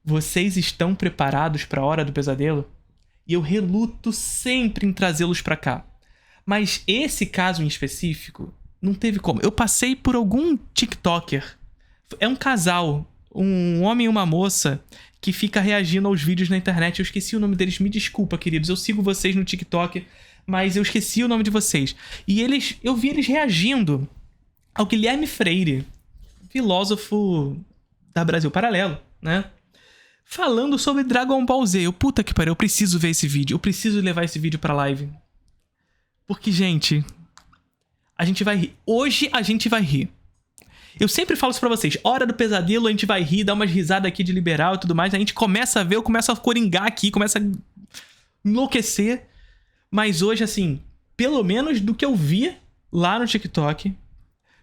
Vocês estão preparados para a Hora do Pesadelo? E eu reluto sempre em trazê-los pra cá. Mas esse caso em específico, não teve como. Eu passei por algum TikToker. É um casal, um homem e uma moça, que fica reagindo aos vídeos na internet. Eu esqueci o nome deles, me desculpa, queridos. Eu sigo vocês no TikTok, mas eu esqueci o nome de vocês. E eu vi eles reagindo ao Guilherme Freire, filósofo da Brasil Paralelo, né? Falando sobre Dragon Ball Z. Puta que pariu, eu preciso ver esse vídeo. Eu preciso levar esse vídeo pra live. Porque, gente, a gente vai rir. Hoje a gente vai rir. Eu sempre falo isso pra vocês. Hora do Pesadelo, a gente vai rir, dar umas risadas aqui de liberal e tudo mais. A gente começa a ver, eu começo a coringar aqui, começa a enlouquecer. Mas hoje, assim, pelo menos do que eu vi lá no TikTok,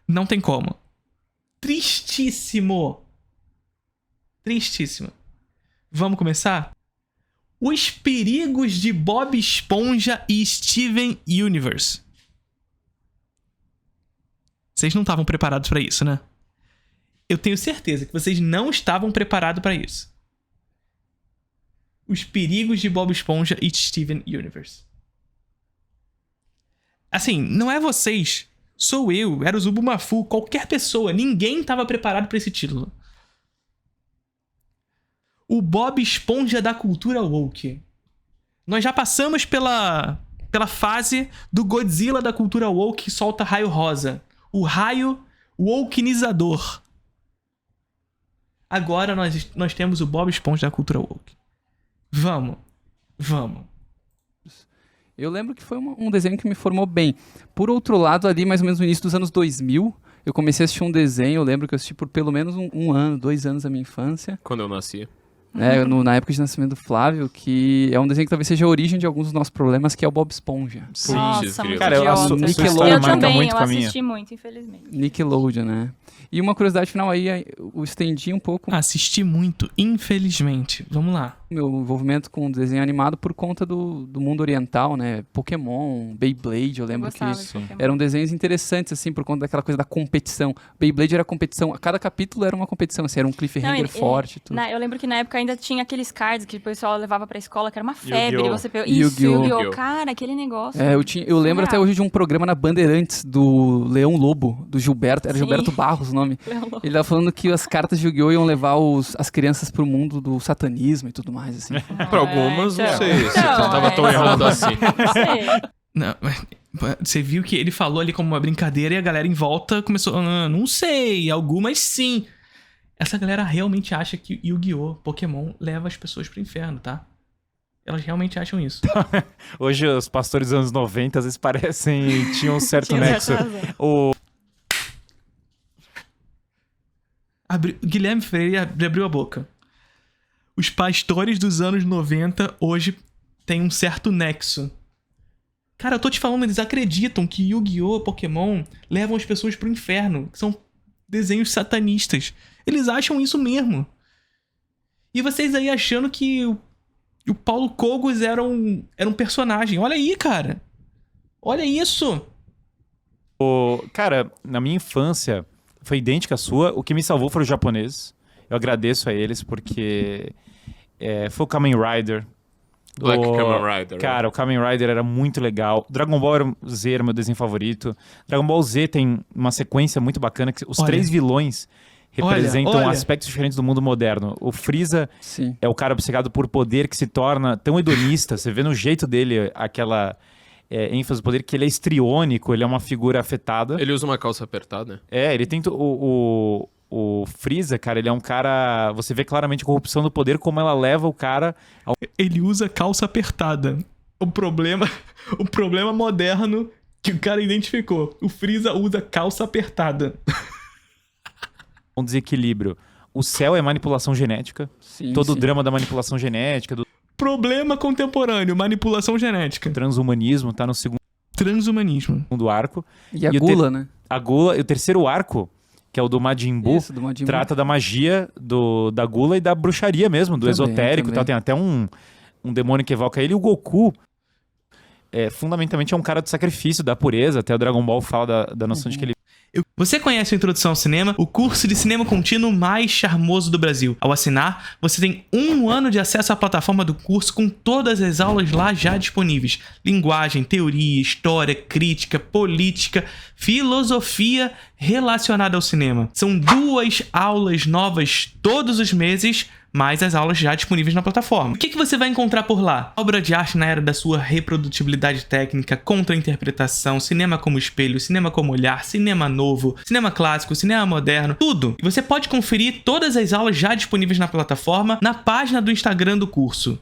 não tem como. Tristíssimo. Tristíssimo. Vamos começar? Os perigos de Bob Esponja e Steven Universe. Vocês não estavam preparados pra isso, né? Eu tenho certeza que vocês não estavam preparados pra isso. Os perigos de Bob Esponja e Steven Universe. Assim, não é vocês. Sou eu, era o Zubumafu, qualquer pessoa. Ninguém estava preparado pra esse título. O Bob Esponja da cultura woke. Nós já passamos pela fase do Godzilla da cultura woke que solta raio rosa. O raio wokenizador. Agora nós temos o Bob Esponja da cultura woke. Vamos. Eu lembro que foi um desenho que me formou bem. Por outro lado, ali mais ou menos no início dos anos 2000, eu comecei a assistir um desenho. Eu lembro que eu assisti por pelo menos um ano, 2 anos da minha infância. Quando eu nasci. Na época de nascimento do Flávio, que é um desenho que talvez seja a origem de alguns dos nossos problemas, que é o Bob Esponja. Sim, Nossa, muito cara, idiota. sua Eu marca também, muito eu com a minha. assisti muito, infelizmente. Nickelodeon, né? E uma curiosidade final aí, eu estendi um pouco Assisti muito, infelizmente. Vamos lá. o meu envolvimento com o desenho animado por conta do mundo oriental, né? Pokémon, Beyblade, eu lembro que Gostava de Pokémon. eram desenhos interessantes, assim, por conta daquela coisa da competição. Beyblade era competição, a cada capítulo era uma competição, assim, era um cliffhanger Não, forte. Tudo. Eu lembro que na época ainda tinha aqueles cards que o pessoal levava pra escola, que era uma febre. Yu-Gi-Oh! Você pegou... Yu-Gi-Oh! Yu-Gi-Oh! Cara, aquele negócio. Eu lembro até hoje de um programa na Bandeirantes do Leão Lobo, do Gilberto, era Sim. Gilberto Barros o nome. Leão Lobo. Ele tava falando que as cartas de Yu-Gi-Oh! Iam levar as crianças pro mundo do satanismo e tudo mais, assim. Pra algumas, não então. sei se Então, tava tão errado assim. Não sei. Não, você viu que ele falou ali como uma brincadeira e a galera em volta começou... não sei, algumas sim. Essa galera realmente acha que Yu-Gi-Oh! Pokémon leva as pessoas pro inferno, tá? Elas realmente acham isso. Hoje os pastores dos anos 90 às vezes parecem... Tinham um certo Tinha nexo. certa razão. O... Guilherme Freire abriu a boca. Os pastores dos anos 90 hoje têm um certo nexo. Cara, eu tô te falando, eles acreditam que Yu-Gi-Oh! Pokémon levam as pessoas pro inferno. Que são desenhos satanistas. Eles acham isso mesmo. E vocês aí achando que o Paulo Cogos era um personagem. Olha aí, cara. Olha isso. Cara, na minha infância foi idêntica à sua. O que me salvou foram os japoneses. Eu agradeço a eles porque foi o Kamen Rider. Black Kamen Rider. Cara, o Kamen Rider era muito legal. Dragon Ball Z era meu desenho favorito. Dragon Ball Z tem uma sequência muito bacana que os 3 vilões representam olha. aspectos diferentes do mundo moderno. O Freeza Sim. é o cara obcecado por poder que se torna tão hedonista. Você vê no jeito dele aquela ênfase do poder que ele é histriônico, ele é uma figura afetada. Ele usa uma calça apertada. Ele tem o Freeza, cara, ele é um cara... Você vê claramente a corrupção do poder, como ela leva o cara... Ele usa calça apertada. O problema moderno que o cara identificou. O Freeza usa calça apertada. Um desequilíbrio. O céu é manipulação genética. Sim, Todo o sim. drama da manipulação genética, do Problema contemporâneo, manipulação genética. transhumanismo, tá no segundo Transhumanismo. arco. E a E o Gula, né? A Gula, e o terceiro arco, que é o do Majin Buu, Isso, do Majin Buu. trata da magia da Gula e da bruxaria mesmo, do Também, esotérico e tal. também. Tem até um demônio que evoca ele. E o Goku, fundamentalmente, é um cara do sacrifício, da pureza. Até o Dragon Ball fala da noção de que ele... Você conhece o Introdução ao Cinema, o curso de cinema contínuo mais charmoso do Brasil. Ao assinar, você tem 1 ano de acesso à plataforma do curso com todas as aulas lá já disponíveis. Linguagem, teoria, história, crítica, política, filosofia relacionada ao cinema. São 2 aulas novas todos os meses, mais as aulas já disponíveis na plataforma. O que você vai encontrar por lá? Obra de arte na era da sua reprodutibilidade técnica, contra-interpretação, cinema como espelho, cinema como olhar, cinema novo, cinema clássico, cinema moderno, tudo. E você pode conferir todas as aulas já disponíveis na plataforma na página do Instagram do curso,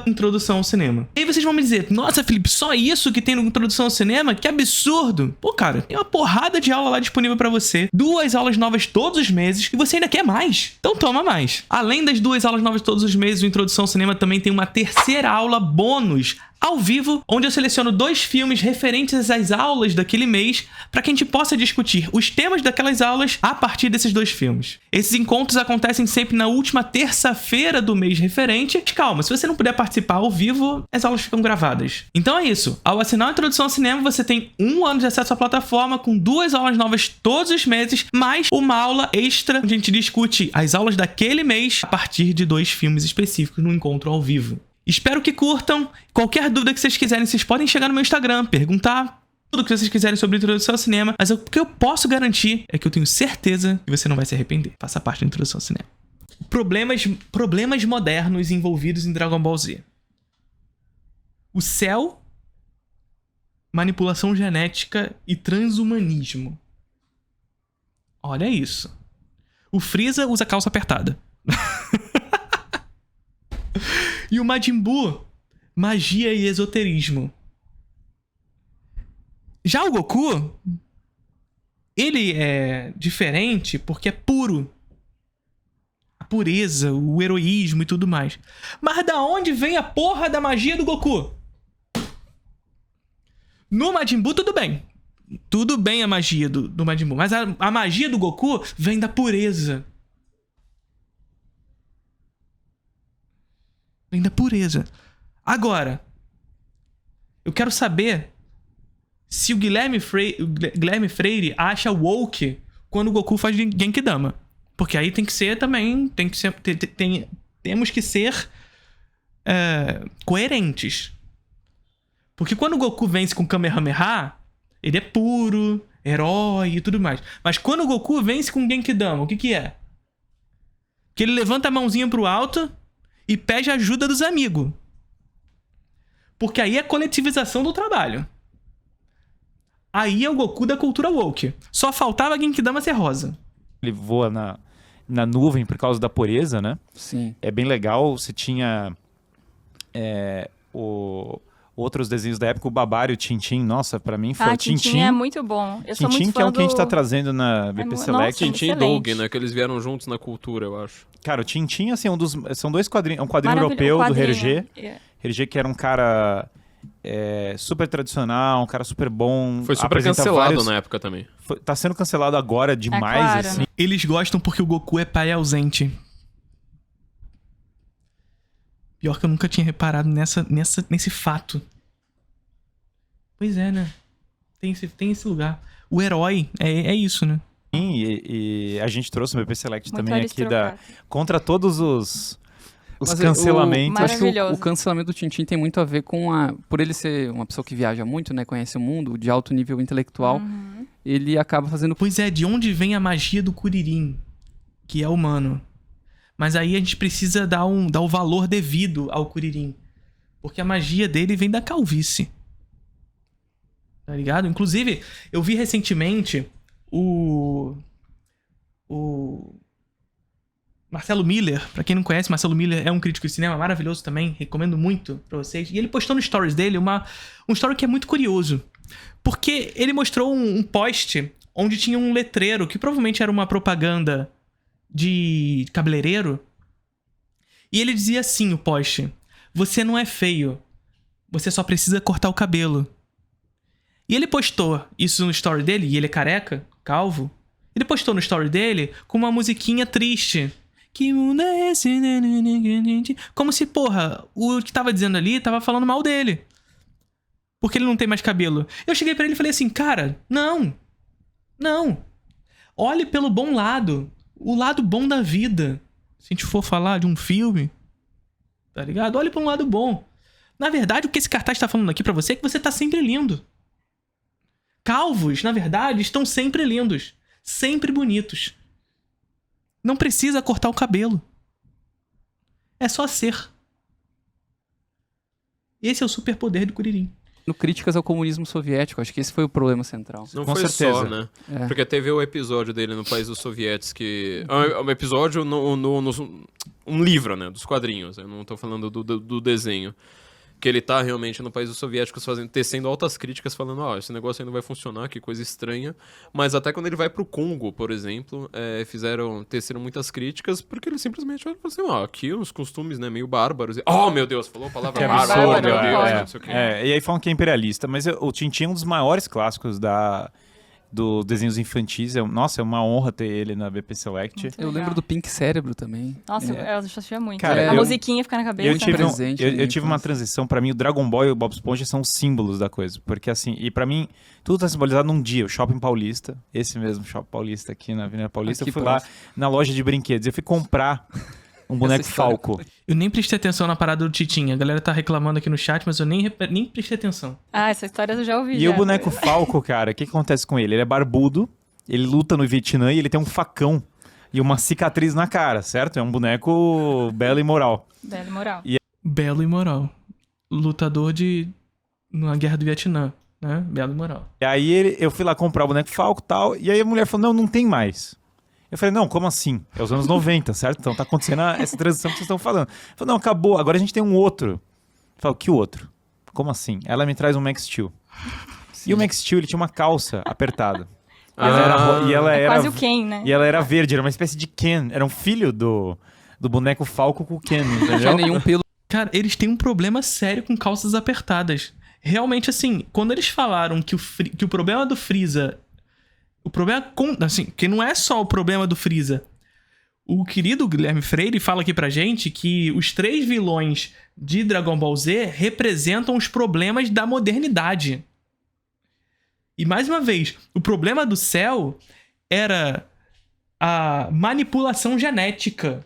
@Introdução ao Cinema. E aí vocês vão me dizer, nossa, Felipe, só isso que tem no Introdução ao Cinema? Que absurdo! Pô, cara, tem uma porrada de aula lá disponível pra você, 2 aulas novas todos os meses, e você ainda quer mais. Então toma mais. Além das 2 aulas novas todos os meses, o Introdução ao Cinema também tem uma 3ª aula bônus ao vivo, onde eu seleciono 2 filmes referentes às aulas daquele mês para que a gente possa discutir os temas daquelas aulas a partir desses 2 filmes. Esses encontros acontecem sempre na última terça-feira do mês referente. Mas calma, se você não puder participar ao vivo, as aulas ficam gravadas. Então é isso. Ao assinar a Introdução ao Cinema, você tem 1 ano de acesso à plataforma com 2 aulas novas todos os meses, mais uma aula extra onde a gente discute as aulas daquele mês a partir de 2 filmes específicos no encontro ao vivo. Espero que curtam. Qualquer dúvida que vocês quiserem, vocês podem chegar no meu Instagram, perguntar tudo o que vocês quiserem sobre a Introdução ao Cinema. Mas o que eu posso garantir é que eu tenho certeza que você não vai se arrepender. Faça parte da Introdução ao Cinema. Problemas modernos envolvidos em Dragon Ball Z. O céu, manipulação genética e transhumanismo. Olha isso. O Freeza usa calça apertada. E o Majin Buu, magia e esoterismo. Já o Goku, ele é diferente porque é puro. A pureza, o heroísmo e tudo mais. Mas da onde vem a porra da magia do Goku? No Majin Buu, tudo bem. Tudo bem a magia do Majin Buu. Mas a magia do Goku vem da pureza. Vem da pureza. Agora, eu quero saber se o Guilherme Freire acha woke quando o Goku faz Genkidama. Porque aí tem que ser também... temos que ser coerentes. Porque quando o Goku vence com Kamehameha, ele é puro, herói e tudo mais. Mas quando o Goku vence com Genkidama, o que é? Que ele levanta a mãozinha pro alto e pede ajuda dos amigos. Porque aí é coletivização do trabalho. Aí é o Goku da cultura woke. Só faltava a Genkidama ser rosa. Ele voa na nuvem por causa da pureza, né? Sim. É bem legal. Você tinha outros desenhos da época, o Babá e o Tintin. Nossa, pra mim foi o Tintin. Tintin é muito bom. Eu sou muito Tintin, fã que é o que a gente tá do... trazendo na BP Select. Tintin e excelente. Doug, né? Que eles vieram juntos na cultura, eu acho. Cara, o Tintin, assim, são 2 quadrinhos. É um quadrinho Maravilhoso, europeu do quadrinho. Hergé. Hergé, que era um cara super tradicional, um cara super bom. Foi super apresenta cancelado na época também. Tá sendo cancelado agora demais, claro. assim. Eles gostam porque o Goku é pai ausente. Pior que eu nunca tinha reparado nesse fato. Pois é, né? Tem esse lugar. O herói é isso, né? Sim, e a gente trouxe o BP Select Muito também aqui aristocrata. contra todos os Mas cancelamentos. Acho que Maravilhoso. o cancelamento do Tintin tem muito a ver com por ele ser uma pessoa que viaja muito, né, conhece o mundo, de alto nível intelectual, ele acaba fazendo... Pois é, de onde vem a magia do Kuririn, que é humano? Mas aí a gente precisa dar o valor devido ao Kuririn. Porque a magia dele vem da calvície. Tá ligado? Inclusive, eu vi recentemente o Marcelo Miller. Pra quem não conhece, Marcelo Miller é um crítico de cinema maravilhoso também. Recomendo muito pra vocês. E ele postou no stories dele um story que é muito curioso. Porque ele mostrou um post onde tinha um letreiro que provavelmente era uma propaganda de cabeleireiro. E ele dizia assim, o post: você não é feio. Você só precisa cortar o cabelo. E ele postou isso no story dele, e ele é careca, calvo. Ele postou no story dele com uma musiquinha triste. Que mundo é esse? Como se, porra, o que tava dizendo ali tava falando mal dele. Porque ele não tem mais cabelo. Eu cheguei pra ele e falei assim, cara, não. Olhe pelo bom lado. O lado bom da vida. Se a gente for falar de um filme, tá ligado? Olhe pra um lado bom. Na verdade, o que esse cartaz tá falando aqui pra você é que você tá sempre lindo. Calvos, na verdade, estão sempre lindos. Sempre bonitos. Não precisa cortar o cabelo. É só ser. Esse é o superpoder do Kuririn. No Críticas ao Comunismo Soviético, acho que esse foi o problema central. Não Com foi certeza. só, né? É. Porque teve o episódio dele no País dos Sovietes que... É um episódio um livro, né? Dos quadrinhos. Eu não tô falando do desenho. Que ele tá realmente no País dos Soviéticos tecendo altas críticas, falando, esse negócio aí não vai funcionar, que coisa estranha. Mas até quando ele vai pro Congo, por exemplo, teceram muitas críticas, porque ele simplesmente olha e fala assim, aqui uns costumes, né, meio bárbaros. Meu Deus, falou a palavra Que bárbaro, absurdo, meu Deus, é. não sei o quê. E aí falam que é imperialista, mas o Tintin é um dos maiores clássicos dos desenhos infantis. Nossa, é uma honra ter ele na BP Select. Muito Eu legal. lembro do Pink Cérebro também. Nossa, eu assistia muito. Cara, a eu- musiquinha fica na cabeça. Eu tive, presente na eu minha tive uma infância. transição, pra mim o Dragon Ball e o Bob Esponja são os símbolos da coisa, porque assim, e pra mim tudo tá simbolizado num dia, o Shopping Paulista, esse mesmo Shopping Paulista aqui na Avenida Paulista, Aqui eu fui lá próximo. na loja de brinquedos, eu fui comprar um boneco Essa história. Falco. Eu nem prestei atenção na parada do Titinha. A galera tá reclamando aqui no chat, mas eu nem prestei atenção. Essa história eu já ouvi. E já. o boneco Falco, cara, o que acontece com ele? Ele é barbudo, ele luta no Vietnã e ele tem um facão e uma cicatriz na cara, certo? É um boneco belo e moral. Bela moral. Belo e moral. Lutador na Guerra do Vietnã, né? Belo e moral. E aí eu fui lá comprar o boneco Falco e tal, e aí a mulher falou, não tem mais. Eu falei, não, como assim? É os anos 90, certo? Então tá acontecendo essa transição que vocês estão falando. Eu falei, não, acabou, agora a gente tem um outro. Eu falei, que outro? Como assim? Ela me traz um Max Steel. E o Max Steel, ele tinha uma calça apertada. E ela era Quase o Ken, né? E ela era verde, era uma espécie de Ken. Era um filho do boneco Falco com o Ken, Não tinha entendeu? nenhum pelo. Cara, eles têm um problema sério com calças apertadas. Realmente, assim, quando eles falaram que o problema do Freeza... O problema, assim, que não é só o problema do Freeza. O querido Guilherme Freire fala aqui pra gente que os 3 vilões de Dragon Ball Z representam os problemas da modernidade. E, mais uma vez, o problema do Cell era a manipulação genética.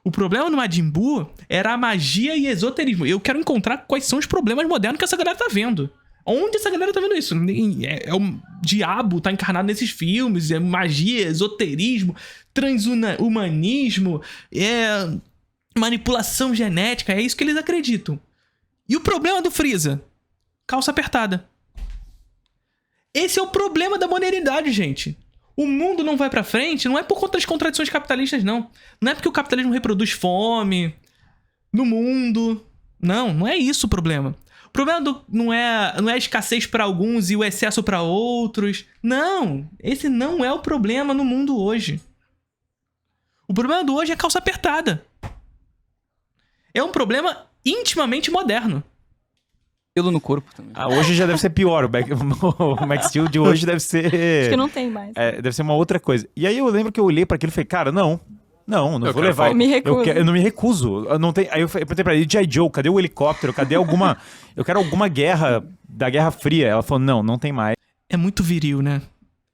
O problema do Majin Buu era a magia e esoterismo. Eu quero encontrar quais são os problemas modernos que essa galera tá vendo. Onde essa galera tá vendo isso? O diabo tá encarnado nesses filmes, é magia, esoterismo, transhumanismo, manipulação genética, é isso que eles acreditam. E o problema do Freeza? Calça apertada. Esse é o problema da modernidade, gente. O mundo não vai pra frente, não é por conta das contradições capitalistas, não. Não é porque o capitalismo reproduz fome no mundo. Não é isso o problema. O problema não é a escassez pra alguns e o excesso pra outros. Não, esse não é o problema no mundo hoje. O problema do hoje é calça apertada. É um problema intimamente moderno. Pelo no corpo também. Hoje já deve ser pior. O Max Steel de hoje deve ser... Acho que não tem mais. deve ser uma outra coisa. E aí eu lembro que eu olhei pra aquilo e falei, cara, não Eu vou quero levar. Falco. Me recuso. Eu não me recuso. Eu não tenho... Aí eu perguntei pra ele, G.I. Joe, cadê o helicóptero? Cadê alguma... Eu quero alguma guerra da Guerra Fria. Ela falou, não tem mais. É muito viril, né?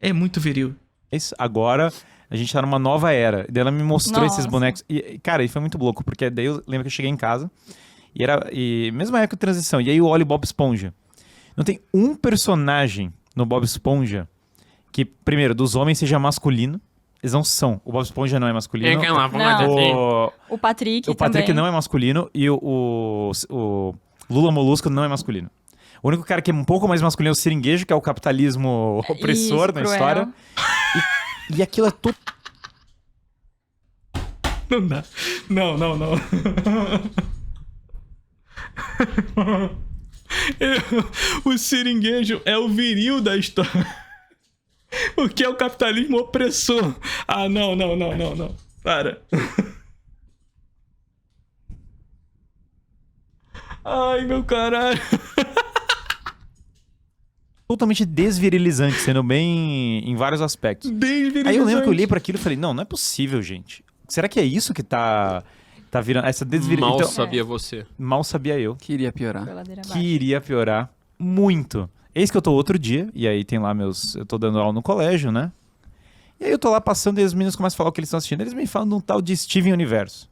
É muito viril. Agora a gente tá numa nova era. Daí ela me mostrou Nossa. esses bonecos. E, cara, e foi muito louco, porque daí eu lembro que eu cheguei em casa e mesma época de transição. E aí eu olho Bob Esponja. Não tem um personagem no Bob Esponja que, primeiro, dos homens seja masculino. Eles não são. O Bob Esponja não é masculino. Quem lá? Vamos lá, Não. Tati. O Patrick O Patrick também. não é masculino e o Lula Molusco não é masculino. O único cara que é um pouco mais masculino é o Seringuejo, que é o capitalismo opressor Isso, na cruel. história. E aquilo é tudo... Não dá. Não. O seringuejo é o viril da história. O que é o capitalismo opressor? Ah, não. Para. Ai, meu caralho. totalmente desvirilizante, sendo bem em vários aspectos. Aí eu lembro que eu olhei pra aquilo e falei, não é possível, gente. Será que é isso que tá virando essa desvirilização? Mal Então, sabia você. mal sabia eu Que iria piorar. Geladeira que abaixo. iria piorar muito. Eis que eu tô outro dia, e aí tem lá eu tô dando aula no colégio, né? E aí eu tô lá passando e os meninos começam a falar o que eles estão assistindo. Eles me falam de um tal de Steven Universo.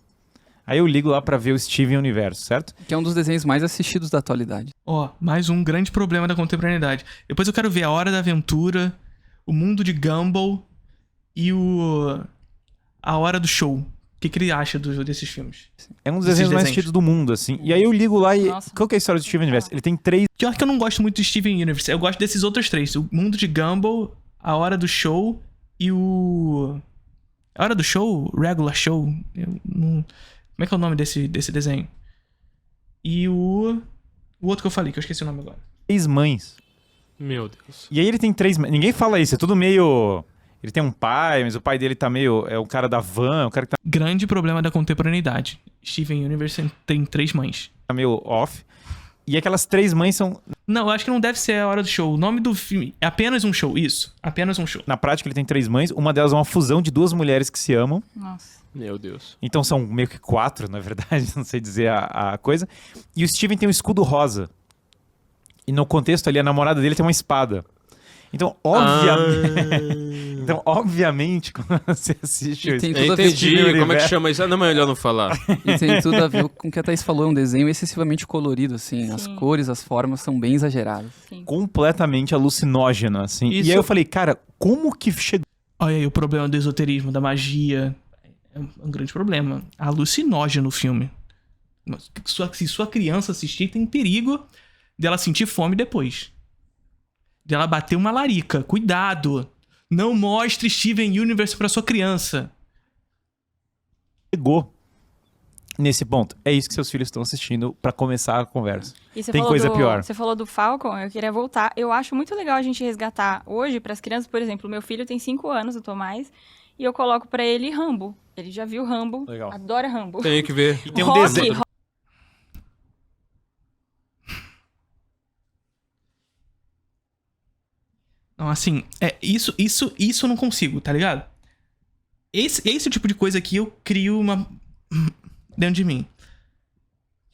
Aí eu ligo lá pra ver o Steven Universo, certo? Que é um dos desenhos mais assistidos da atualidade. Ó, mais um grande problema da contemporaneidade. Depois eu quero ver A Hora da Aventura, O Mundo de Gumball e A Hora do Show. O que ele acha desses filmes? É um dos Esses desenhos mais desenhos. assistidos do mundo, assim. E aí eu ligo lá e... Nossa. Qual que é a história do Steven Universo? Ele tem 3... Pior que eu não gosto muito do Steven Universe. Eu gosto desses outros 3. O Mundo de Gumball, A Hora do Show e o... A Hora do Show? Regular Show? Eu não... Como é que é o nome desse desenho? E o outro que eu falei, que eu esqueci o nome agora. 3 mães. Meu Deus. E aí ele tem 3 mães. Ninguém fala isso, é tudo meio... Ele tem um pai, mas o pai dele tá meio... É o cara da van, o cara que Grande problema da contemporaneidade. Steven Universe tem 3 mães. tá meio off. E aquelas 3 mães são... Não, eu acho que não deve ser A Hora do Show. O nome do filme é apenas um show. Isso, apenas um show. Na prática ele tem 3 mães. Uma delas é uma fusão de 2 mulheres que se amam. Nossa. Meu Deus. Então são meio que 4, na verdade. Não sei dizer a coisa. E o Steven tem um escudo rosa. E no contexto ali, a namorada dele tem uma espada. Então, obviamente, quando você assiste E tem Eu tudo a ver entendi. com Como é que chama isso? Ah, não, é melhor não falar. E tem tudo a ver com o que a Thaís falou, é um desenho excessivamente colorido, assim. As Sim. cores, as formas são bem exageradas. Sim. completamente alucinógeno, assim. Isso- E aí eu falei, cara, como que chegou Olha aí o problema do esoterismo, da magia. É um grande problema. Alucinógeno o filme. Se sua criança assistir, tem perigo dela sentir fome depois. Dela bater uma larica. Cuidado! Não mostre Steven Universe pra sua criança. nesse ponto? É isso que seus filhos estão assistindo pra começar a conversa. E você Tem falou coisa pior. Você falou do Falcon, eu queria voltar. Eu acho muito legal a gente resgatar hoje pras crianças, por exemplo, meu filho tem 5 anos, o Tomás, e eu coloco pra ele Rambo. Ele já viu Rambo, Legal. adora Rambo. Tem que ver. E tem um Rock, desenho. Não, assim, isso eu não consigo, tá ligado? Esse tipo de coisa aqui eu crio uma dentro de mim.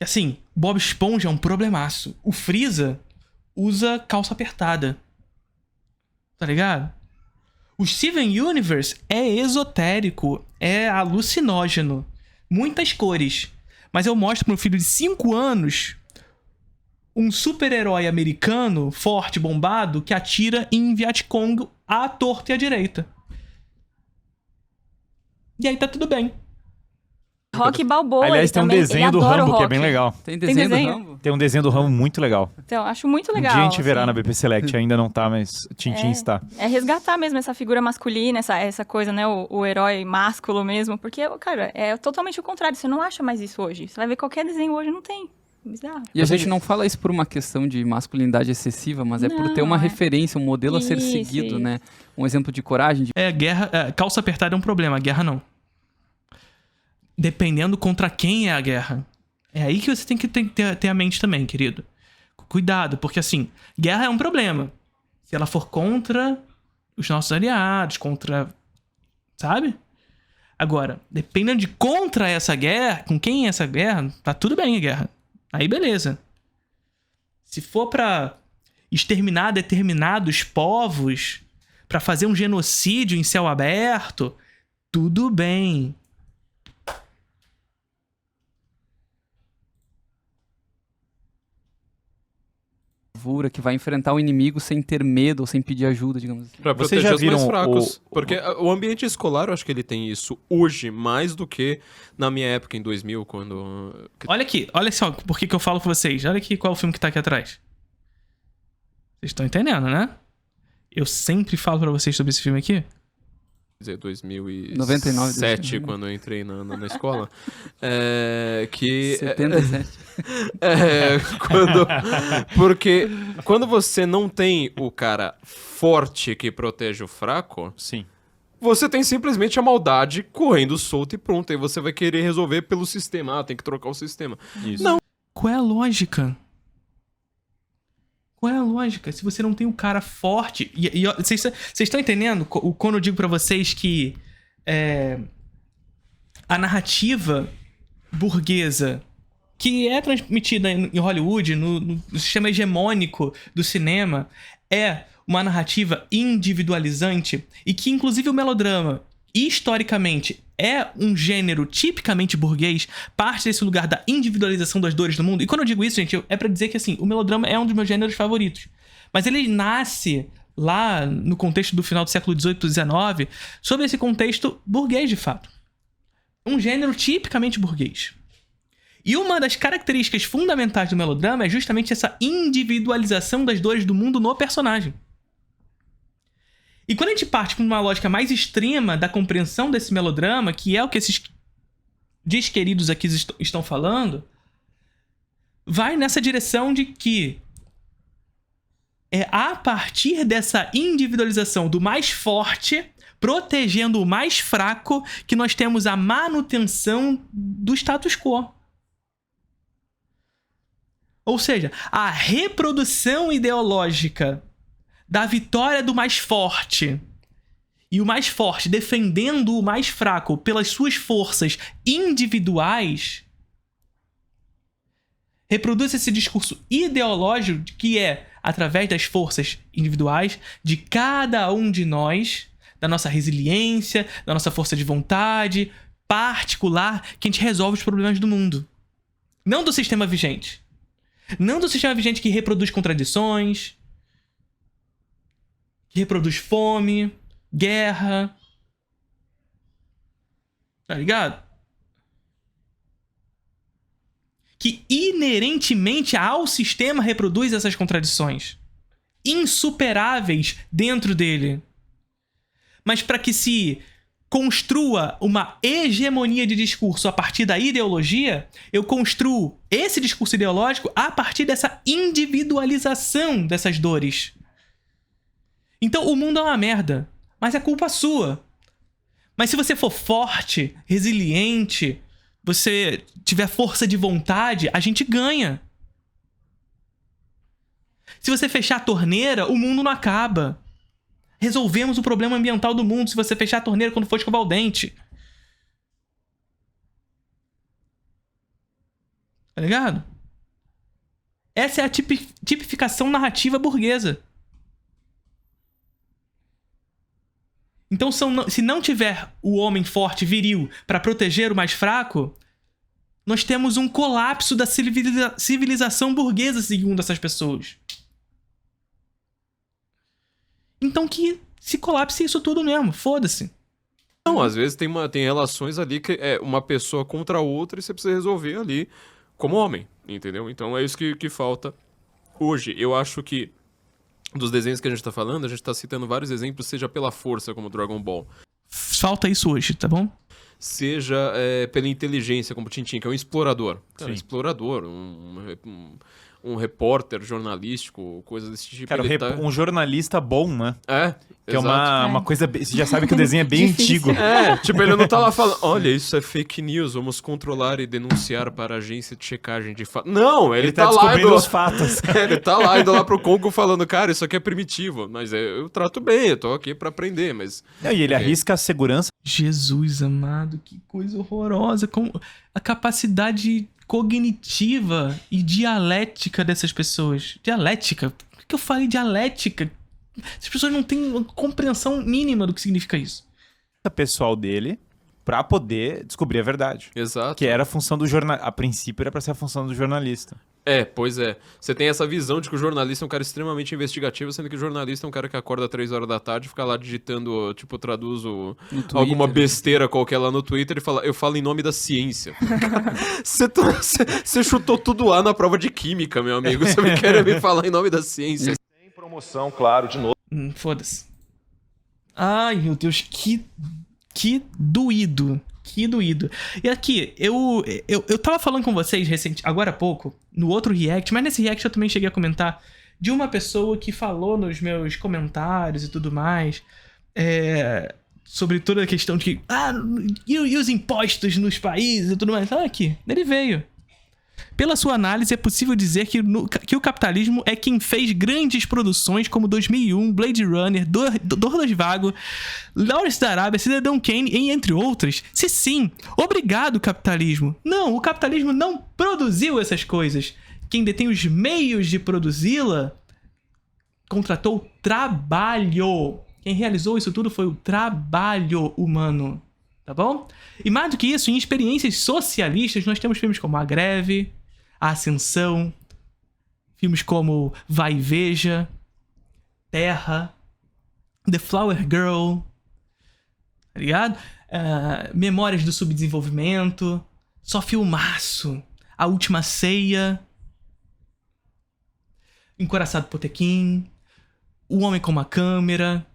E assim, Bob Esponja é um problemaço. O Freeza usa calça apertada. Tá ligado? O Steven Universe é esotérico, é alucinógeno. Muitas cores. Mas eu mostro pro meu filho de 5 anos um super-herói americano, forte, bombado, que atira em Vietcong à torta e à direita. E aí tá tudo bem. Rock Balboa. Aliás, tem um também, desenho ele do adora o Rambo que é Rock. bem legal. Tem desenho, desenho? do Rambo? Tem um desenho do Rambo muito legal. Então, acho muito legal. Um dia a gente verá assim. na BP Select, ainda não tá, mas Tintin está. É resgatar mesmo essa figura masculina, essa coisa, né? O herói másculo mesmo. Porque, cara, é totalmente o contrário. Você não acha mais isso hoje. Você vai ver qualquer desenho hoje, não tem. Bizarro. E a gente não fala isso por uma questão de masculinidade excessiva, mas é por ter uma Não, é. referência, um modelo a ser Isso, seguido, isso. né? Um exemplo de coragem, de Guerra. Calça apertada é um problema, guerra não. Dependendo contra quem é a guerra. É aí que você tem que ter a mente também, querido. Cuidado, porque assim, guerra é um problema. Se ela for contra os nossos aliados, contra. Sabe? Agora, dependendo de contra essa guerra, com quem é essa guerra, tá tudo bem a guerra. Aí beleza. Se for pra exterminar determinados povos, pra fazer um genocídio em céu aberto, tudo bem. bravura, que vai enfrentar o inimigo sem ter medo ou sem pedir ajuda, digamos assim. Pra Vocês proteger já os mais viram fracos. Porque o ambiente escolar, eu acho que ele tem isso hoje, mais do que na minha época, em 2000, quando... Olha aqui, olha só por que eu falo com vocês. Olha aqui qual é o filme que tá aqui atrás. Vocês estão entendendo, né? Eu sempre falo pra vocês sobre esse filme aqui. Quer dizer, 2007, 99, quando eu entrei na escola. Que... 77. Porque quando você não tem o cara forte que protege o fraco, Sim. você tem simplesmente a maldade correndo solta e pronto. Aí você vai querer resolver pelo sistema. Ah, tem que trocar o sistema. Isso. Não. Qual é a lógica? Qual é a lógica? Se você não tem um cara forte... E vocês estão entendendo quando eu digo pra vocês que a narrativa burguesa que é transmitida em Hollywood, no sistema hegemônico do cinema, é uma narrativa individualizante e que, inclusive, o melodrama, historicamente, é um gênero tipicamente burguês, parte desse lugar da individualização das dores do mundo. E quando eu digo isso, gente, é pra dizer que, assim, o melodrama é um dos meus gêneros favoritos. Mas ele nasce lá no contexto do final do século XVIII e XIX, sob esse contexto burguês, de fato. Um gênero tipicamente burguês. E uma das características fundamentais do melodrama é justamente essa individualização das dores do mundo no personagem. E quando a gente parte para uma lógica mais extrema da compreensão desse melodrama, que é o que esses desqueridos aqui estão falando, vai nessa direção de que é a partir dessa individualização do mais forte, protegendo o mais fraco, que nós temos a manutenção do status quo. Ou seja, a reprodução ideológica da vitória do mais forte e o mais forte defendendo o mais fraco pelas suas forças individuais reproduz esse discurso ideológico que é através das forças individuais de cada um de nós, da nossa resiliência, da nossa força de vontade particular, que a gente resolve os problemas do mundo. Não do sistema vigente. Não do sistema vigente que reproduz contradições, que reproduz fome, guerra. Tá ligado? Que inerentemente ao sistema reproduz essas contradições insuperáveis dentro dele. Mas para que se construa uma hegemonia de discurso a partir da ideologia, eu construo esse discurso ideológico a partir dessa individualização dessas dores. Então o mundo é uma merda, mas é culpa sua. Mas se você for forte, resiliente, você tiver força de vontade, a gente ganha. Se você fechar a torneira, o mundo não acaba. Resolvemos o problema ambiental do mundo se você fechar a torneira quando for escovar o dente. Tá ligado? Essa é a tipificação narrativa burguesa. Então, se não tiver o homem forte, viril, para proteger o mais fraco, nós temos um colapso da civilização burguesa, segundo essas pessoas. Então que se colapse isso tudo mesmo, foda-se. Não, às vezes tem relações ali que é uma pessoa contra a outra e você precisa resolver ali como homem, entendeu? Então é isso que falta hoje. Eu acho que dos desenhos que a gente tá falando, a gente tá citando vários exemplos, seja pela força, como Dragon Ball. Falta isso hoje, tá bom? Seja pela inteligência, como Tintin, que é um explorador. Cara, um explorador, um repórter jornalístico, coisa desse tipo. Cara, um jornalista bom, né? Que exato. é uma coisa... Você já sabe que o desenho é bem antigo. Tipo, ele não tá lá falando, olha, isso é fake news, vamos controlar e denunciar para a agência de checagem de fatos. Não, ele tá lá descobrindo os fatos. Ele tá lá, indo lá pro Congo falando, cara, isso aqui é primitivo, mas eu trato bem, eu tô aqui pra aprender, mas... Não, e ele arrisca a segurança. Jesus amado, que coisa horrorosa. Como a capacidade cognitiva e dialética dessas pessoas. Dialética? Por que eu falei dialética? As pessoas não têm uma compreensão mínima do que significa isso. Pessoal dele pra poder descobrir a verdade. Exato. Que era a função do jornalista. A princípio era pra ser a função do jornalista. Pois é. Você tem essa visão de que o jornalista é um cara extremamente investigativo, sendo que o jornalista é um cara que acorda às 3 horas da tarde e fica lá digitando, tipo, traduz alguma besteira qualquer lá no Twitter e fala, eu falo em nome da ciência. Você chutou tudo lá na prova de química, meu amigo. Você me quer me falar em nome da ciência. Sem promoção, claro, de novo. Foda-se. Ai, meu Deus, que doído. Que doído. E aqui, eu tava falando com vocês agora há pouco, no outro react, mas nesse react eu também cheguei a comentar de uma pessoa que falou nos meus comentários e tudo mais, sobre toda a questão de que, e os impostos nos países e tudo mais. Aqui, ele veio. Pela sua análise, é possível dizer que o capitalismo é quem fez grandes produções como 2001, Blade Runner, Dor dos Vagos, Lawrence da Arábia, Cidadão Kane, entre outras? Se sim, obrigado, capitalismo. Não, o capitalismo não produziu essas coisas. Quem detém os meios de produzi-la contratou trabalho. Quem realizou isso tudo foi o trabalho humano, tá bom? E mais do que isso, em experiências socialistas, nós temos filmes como A Greve, A Ascensão, filmes como Vai e Veja, Terra, The Flower Girl, tá ligado? Memórias do Subdesenvolvimento, Só Filmaço, A Última Ceia, Encoraçado Potequim, O Homem com uma Câmera,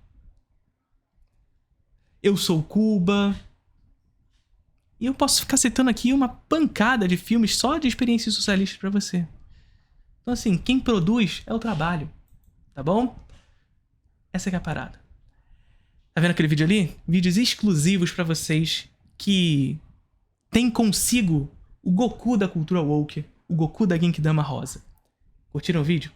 Eu Sou Cuba. E eu posso ficar citando aqui uma pancada de filmes só de experiências socialistas pra você. Então assim, quem produz é o trabalho, tá bom? Essa que é a parada. Tá vendo aquele vídeo ali? Vídeos exclusivos pra vocês que tem consigo o Goku da cultura woke, o Goku da Genkidama rosa. Curtiram o vídeo?